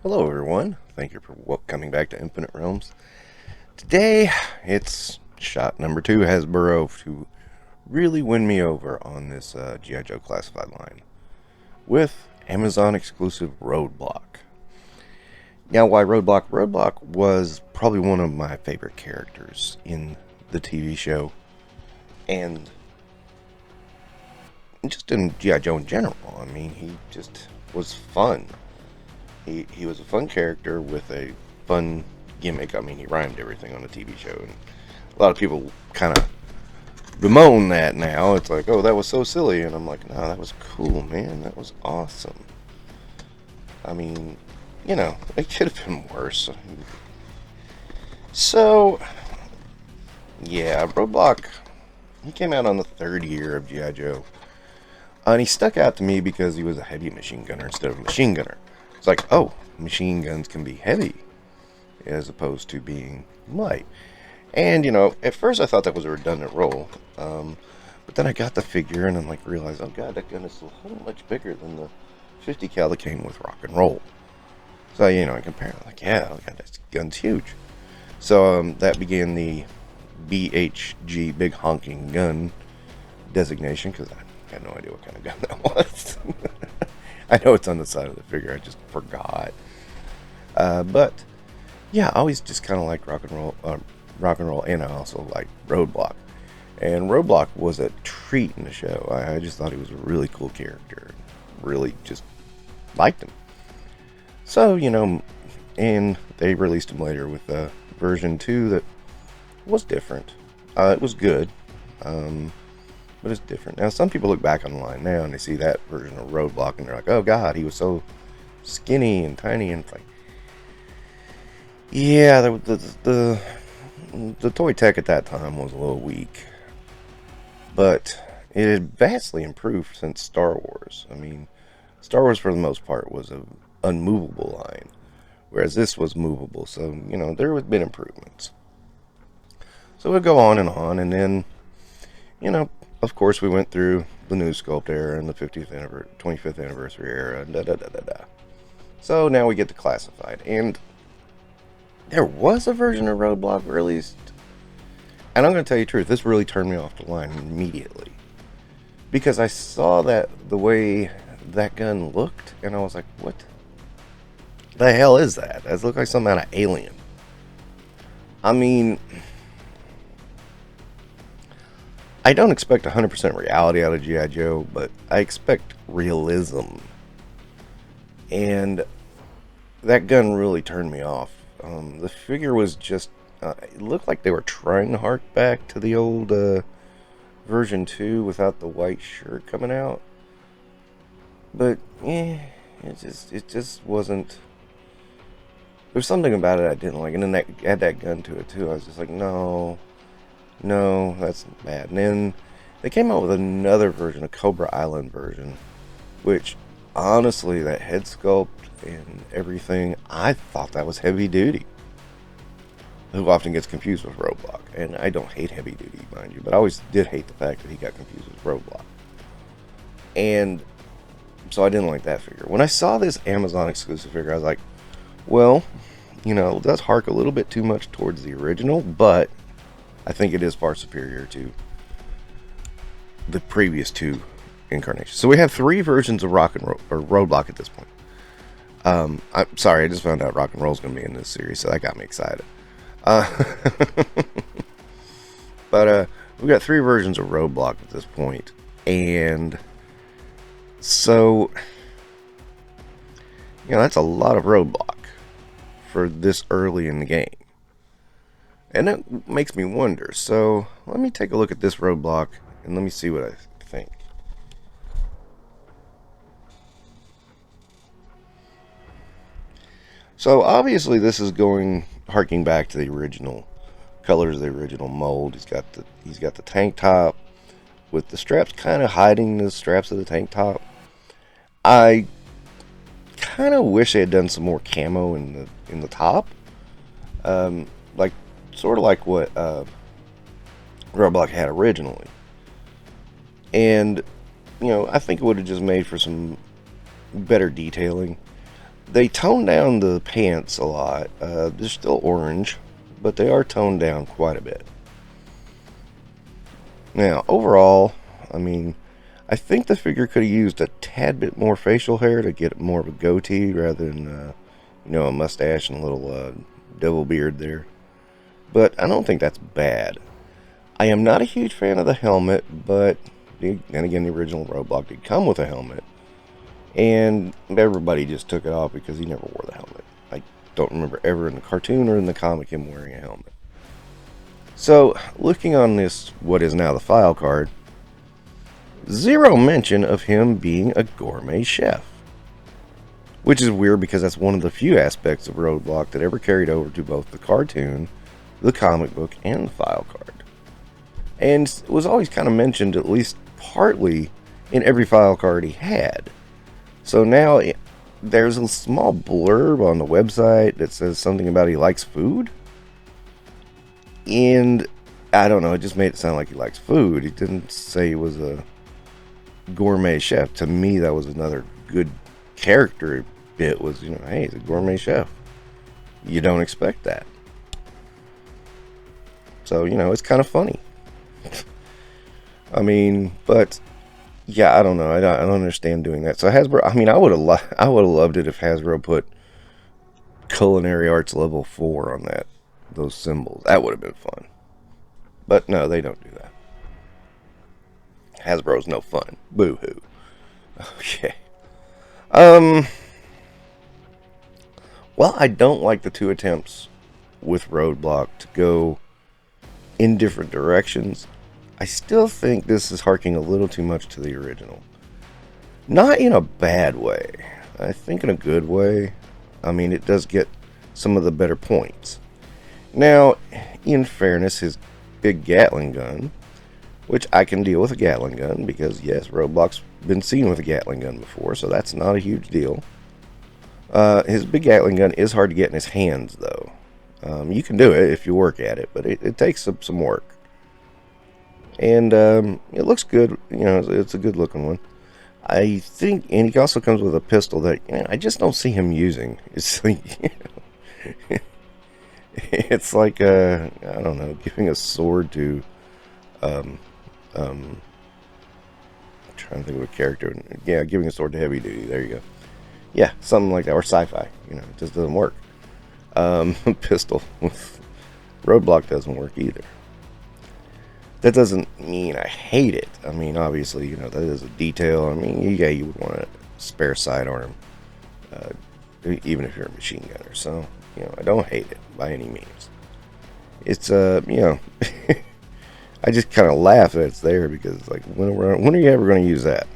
Hello everyone, thank you for coming back to Infinite Realms. Today, it's shot number 2 Hasbro to really win me over on this G.I. Joe classified line with Amazon exclusive Roadblock. Now, why Roadblock? Roadblock was probably one of my favorite characters in the TV show and just in G.I. Joe in general. I mean, he just was fun. He was a fun character with a fun gimmick. I mean, he rhymed everything on the TV show, and a lot of people kind of bemoan that now. It's like, oh, that was so silly, and I'm like, no, that was cool, man. That was awesome. I mean, it could have been worse. So, yeah, Roadblock, he came out on the 3rd year of G.I. Joe. And he stuck out to me because he was a heavy machine gunner instead of a machine gunner. It's like, oh, machine guns can be heavy as opposed to being light. And, at first I thought that was a redundant role. But then I got the figure and I'm like, realized, oh god, that gun is so much bigger than the 50 cal that came with rock and roll. So, I compare it, like, yeah, oh god, that gun's huge. So, that began the BHG, Big Honking Gun designation, because I had no idea what kind of gun that was. I know it's on the side of the figure, I just forgot. But yeah, I always just kind of liked rock and roll, and I also liked Roadblock. And Roadblock was a treat in the show. I just thought he was a really cool character. Really just liked him. So, and they released him later with version 2 that was different. It was good, but it's different. Now, some people look back online now and they see that version of Roadblock and they're like, oh god, he was so skinny and tiny, and it's like, yeah, the toy tech at that time was a little weak, but it had vastly improved since Star Wars. I mean, Star Wars for the most part was an unmovable line, whereas this was movable, so, there have been improvements. So we'll go on, and then, of course we went through the new Sculpt era and the 25th anniversary era, and da-da-da-da-da. So now we get to Classified, and there was a version of Roadblock released, and I'm going to tell you the truth, this really turned me off the line immediately, because I saw that the way that gun looked, and I was like, what the hell is that? That looks like something out of Alien. I mean, I don't expect 100% reality out of G.I. Joe, but I expect realism. And that gun really turned me off. The figure was just, it looked like they were trying to hark back to the old version 2 without the white shirt coming out. But, it just wasn't. There's something about it I didn't like. And then add that gun to it too. I was just like, no, that's bad. And then they came out with another version, a Cobra Island version, which, honestly, that head sculpt and everything, I thought that was heavy duty. Who often gets confused with Roadblock. And I don't hate heavy duty, mind you, but I always did hate the fact that he got confused with Roadblock. And so I didn't like that figure. When I saw this Amazon exclusive figure, I was like, well, it does hark a little bit too much towards the original, but I think it is far superior to the previous 2 incarnations. So we have 3 versions of Roadblock at this point. I'm sorry, I just found out Rock and Roll is going to be in this series, so that got me excited. But we've got 3 versions of Roadblock at this point, and so that's a lot of Roadblock for this early in the game. And that makes me wonder. So let me take a look at this Roadblock and let me see what I think. So obviously this is harking back to the original colors of the original mold. He's got the tank top with the straps kind of hiding the straps of the tank top. I kind of wish they had done some more camo in the top, like sort of like what Roadblock had originally. And I think it would have just made for some better detailing. They toned down the pants a lot. They're still orange, but they are toned down quite a bit. Now, overall, I mean, I think the figure could have used a tad bit more facial hair to get more of a goatee rather than, a mustache and a little devil beard there. But I don't think that's bad. I am not a huge fan of the helmet, but then again, the original Roadblock did come with a helmet. And everybody just took it off because he never wore the helmet. I don't remember ever in the cartoon or in the comic him wearing a helmet. So, looking on this, what is now the file card, zero mention of him being a gourmet chef. Which is weird because that's one of the few aspects of Roadblock that ever carried over to both the cartoon, the comic book, and the file card. And it was always kind of mentioned, at least partly, in every file card he had. So now there's a small blurb on the website that says something about he likes food. And I don't know, it just made it sound like he likes food. He didn't say he was a gourmet chef. To me, that was another good character bit was, hey, he's a gourmet chef. You don't expect that. So, it's kind of funny. I mean, but yeah, I don't know. I don't understand doing that. So Hasbro, I mean, I would have loved it if Hasbro put Culinary Arts Level 4 on those symbols. That would have been fun. But no, they don't do that. Hasbro's no fun. Boo-hoo. Okay. Well, I don't like the two attempts with Roadblock to go in different directions. I still think this is harking a little too much to the original. Not in a bad way. I think in a good way. I mean, it does get some of the better points. Now, in fairness, his big Gatling gun, which I can deal with a Gatling gun, because yes, Roblox's been seen with a Gatling gun before, so that's not a huge deal. His big Gatling gun is hard to get in his hands, though. You can do it if you work at it, but it takes some work. And it looks good. It's a good looking one. I think, and he also comes with a pistol that I just don't see him using. It's like, it's like I don't know, giving a sword to I'm trying to think of a character. Yeah, giving a sword to Heavy Duty. There you go. Yeah, something like that, or sci-fi. It just doesn't work. Pistol with Roadblock doesn't work either. That doesn't mean I hate it. I mean, obviously, that is a detail. I mean, yeah, you would want a spare sidearm, even if you're a machine gunner. So, I don't hate it by any means. It's, I just kind of laugh that it's there because it's like, when are you ever going to use that?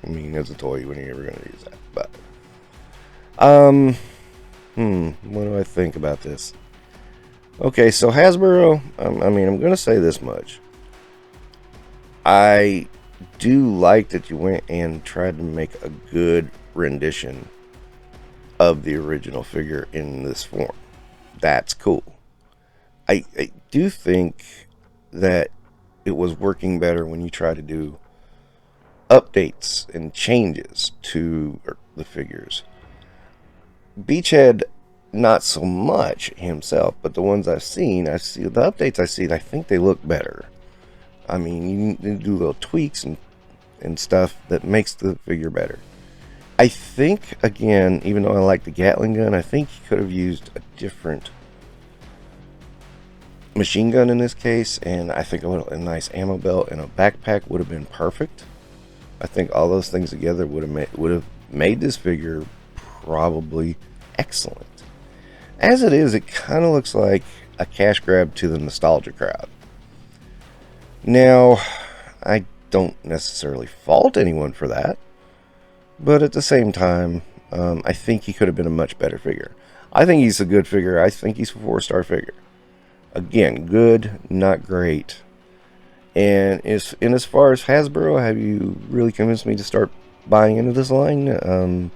I mean, as a toy, when are you ever going to use that? But, what do I think about this? Okay, so Hasbro, I mean, I'm going to say this much. I do like that you went and tried to make a good rendition of the original figure in this form. That's cool. I do think that it was working better when you try to do updates and changes to the figures. Beachhead, not so much himself, but the ones I've seen, the updates I've seen, I think they look better. I mean, you do little tweaks and stuff that makes the figure better. I think, again, even though I like the Gatling gun, I think he could have used a different machine gun in this case, and I think a nice ammo belt and a backpack would have been perfect. I think all those things together would have made this figure probably excellent. As it is, it kind of looks like a cash grab to the nostalgia crowd. Now, I don't necessarily fault anyone for that, but at the same time, I think he could have been a much better figure. I think he's a good figure. I think he's a 4-star figure. Again, good, not great. And as far as Hasbro, have you really convinced me to start buying into this line?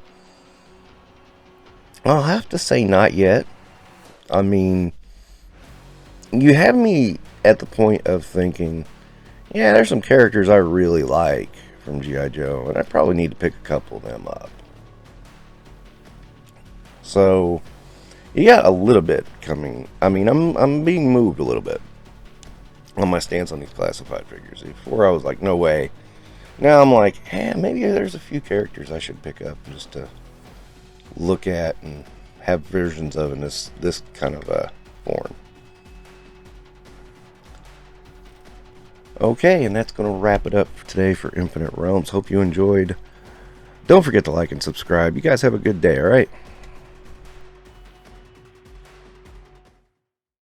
I'll have to say not yet. I mean, you have me at the point of thinking, yeah, there's some characters I really like from G.I. Joe, and I probably need to pick a couple of them up. So you got a little bit coming. I mean, I'm being moved a little bit on my stance on these classified figures. Before I was like, no way. Now I'm like, maybe there's a few characters I should pick up just to look at and have versions of in this kind of form. Okay, and that's going to wrap it up for today for Infinite Realms. Hope you enjoyed. Don't forget to like and subscribe. You guys have a good day, alright?